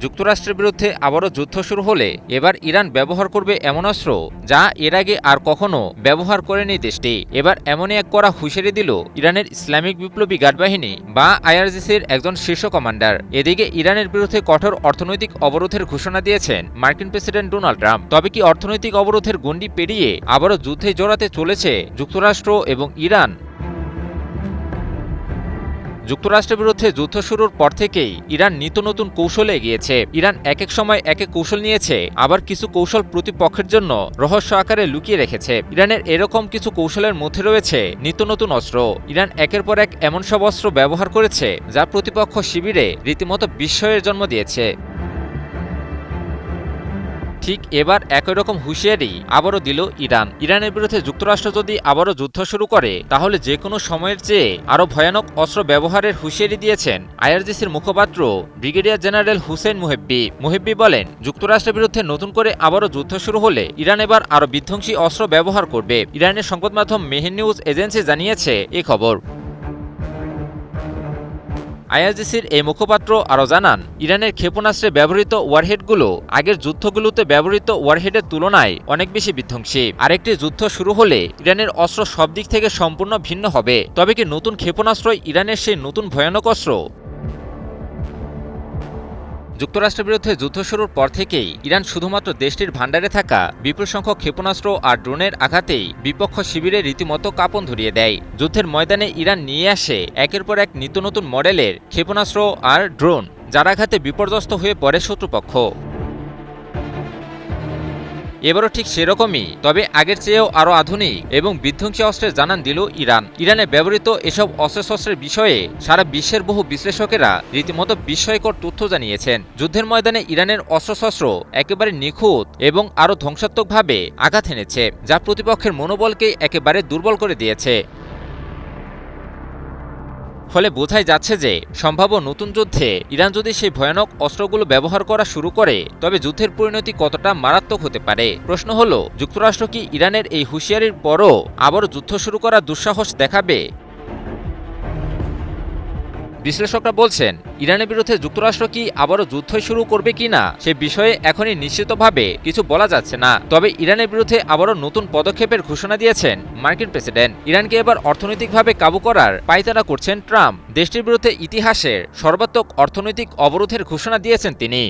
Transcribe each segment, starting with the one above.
যুক্তরাষ্ট্রের বিরুদ্ধে আবারও যুদ্ধ শুরু হলে এবার ইরান ব্যবহার করবে এমন অস্ত্র যা এর আগে আর কখনো ব্যবহার করেনি দেশটি। এবার এমনই এক কড়া হুঁশিয়ারি দিল ইরানের ইসলামিক বিপ্লবী গার্ড বাহিনী বা আইআরজিসির একজন শীর্ষ কমান্ডার। এদিকে ইরানের বিরুদ্ধে কঠোর অর্থনৈতিক অবরোধের ঘোষণা দিয়েছেন মার্কিন প্রেসিডেন্ট ডোনাল্ড ট্রাম্প। তবে কি অর্থনৈতিক অবরোধের গণ্ডি পেরিয়ে আবারও যুদ্ধে জড়াতে চলেছে যুক্তরাষ্ট্র এবং ইরান? যুক্তরাষ্ট্রের বিরুদ্ধে যুদ্ধ শুরুর পর থেকেই ইরান নিত্য নতুন কৌশলে এগিয়েছে। ইরান এক এক সময় এক এক কৌশল নিয়েছে, আবার কিছু কৌশল প্রতিপক্ষের জন্য রহস্য আকারে লুকিয়ে রেখেছে। ইরানের এরকম কিছু কৌশলের মধ্যে রয়েছে নিত্য নতুন অস্ত্র। ইরান একের পর এক এমন সব অস্ত্র ব্যবহার করেছে যা প্রতিপক্ষ শিবিরে রীতিমতো বিস্ময়ের জন্ম দিয়েছে। ঠিক এবার একই রকম হুঁশিয়ারি আবারও দিল ইরান। ইরানের বিরুদ্ধে যুক্তরাষ্ট্র যদি আবারও যুদ্ধ শুরু করে তাহলে যে কোনো সময়ের চেয়ে আরও ভয়ানক অস্ত্র ব্যবহারের হুঁশিয়ারি দিয়েছেন আইআরজিসির মুখপাত্র ব্রিগেডিয়ার জেনারেল হুসেইন মুহিব্বি বলেন, যুক্তরাষ্ট্রের বিরুদ্ধে নতুন করে আবারও যুদ্ধ শুরু হলে ইরান এবার আরও বিধ্বংসী অস্ত্র ব্যবহার করবে। ইরানের সংবাদ মাধ্যম মেহের নিউজ এজেন্সি জানিয়েছে এই খবর। আইআরজিসির এই মুখপাত্র আরও জানান, ইরানের ক্ষেপণাস্ত্রে ব্যবহৃত ওয়ারহেডগুলো আগের যুদ্ধগুলোতে ব্যবহৃত ওয়ারহেডের তুলনায় অনেক বেশি বিধ্বংসী। আরেকটি যুদ্ধ শুরু হলে ইরানের অস্ত্র সব দিক থেকে সম্পূর্ণ ভিন্ন হবে। তবে কি নতুন ক্ষেপণাস্ত্রই ইরানের সেই নতুন ভয়ানক অস্ত্র? যুক্তরাষ্ট্রের বিরুদ্ধে যুদ্ধ শুরুর পর থেকেই ইরান শুধুমাত্র দেশটির ভান্ডারে থাকা বিপুল সংখ্যক ক্ষেপণাস্ত্র আর ড্রোনের আঘাতেই বিপক্ষ শিবিরে রীতিমতো কাঁপন ধরিয়ে দেয়। যুদ্ধের ময়দানে ইরান নিয়ে আসে একের পর এক নিত্য নতুন মডেলের ক্ষেপণাস্ত্র আর ড্রোন, যার আঘাতে বিপর্যস্ত হয়ে পড়ে শত্রুপক্ষ। এবারও ঠিক সেরকমই, তবে আগের চেয়েও আরও আধুনিক এবং বিধ্বংসী অস্ত্রের জানান দিল ইরান। ইরানে ব্যবহৃত এসব অস্ত্রশস্ত্রের বিষয়ে সারা বিশ্বের বহু বিশ্লেষকেরা রীতিমতো বিস্ময়কর তথ্য জানিয়েছেন। যুদ্ধের ময়দানে ইরানের অস্ত্রশস্ত্র একেবারে নিখুঁত এবং আরও ধ্বংসাত্মকভাবে আঘাত এনেছে, যা প্রতিপক্ষের মনোবলকে একেবারে দুর্বল করে দিয়েছে। ফলে বোঝাই যাচ্ছে যে সম্ভাব্য নতুন যুদ্ধে ইরান যদি সেই ভয়ানক অস্ত্রগুলো ব্যবহার করা শুরু করে তবে যুদ্ধের পরিণতি কতটা মারাত্মক হতে পারে। প্রশ্ন হলো, যুক্তরাষ্ট্র কি ইরানের এই হুঁশিয়ারির পরও আবারও যুদ্ধ শুরু করার দুঃসাহস দেখাবে? বিশ্লেষকরা বলছেন, ইরানের বিরুদ্ধে যুক্তরাষ্ট্র কি আবারও যুদ্ধ শুরু করবে কিনা সে বিষয়ে এখনই নিশ্চিতভাবে কিছু বলা যাচ্ছে না। তবে ইরানের বিরুদ্ধে আবারও নতুন পদক্ষেপের ঘোষণা দিয়েছেন মার্কিন প্রেসিডেন্ট। ইরানকে এবার অর্থনৈতিকভাবে কাবু করার পায়তারা করছেন ট্রাম্প। দেশটির বিরুদ্ধে ইতিহাসের সর্বাত্মক অর্থনৈতিক অবরোধের ঘোষণা দিয়েছেন তিনি।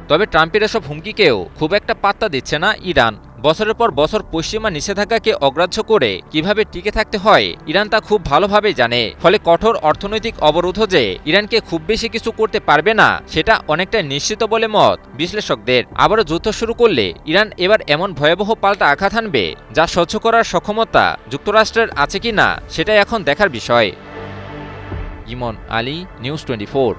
তবে ট্রাম্পের এসব হুমকিকেও খুব একটা পাত্তা দিচ্ছে না ইরান। বছরের পর বছর পশ্চিমা নিষেধাজ্ঞাকে অগ্রাহ্য করে কিভাবে টিকে থাকতে হয় ইরান তা খুব ভালোভাবেই জানে। ফলে কঠোর অর্থনৈতিক অবরোধ যে ইরানকে খুব বেশি কিছু করতে পারবে না সেটা অনেকটা নিশ্চিত বলে মত বিশ্লেষকদের। আবারও যুদ্ধ শুরু করলে ইরান এবার এমন ভয়াবহ পাল্টা আঘাত হানবে যা সহ্য করার সক্ষমতা যুক্তরাষ্ট্রের আছে কিনা সেটাই এখন দেখার বিষয়। ইমন আলী, নিউজ 24।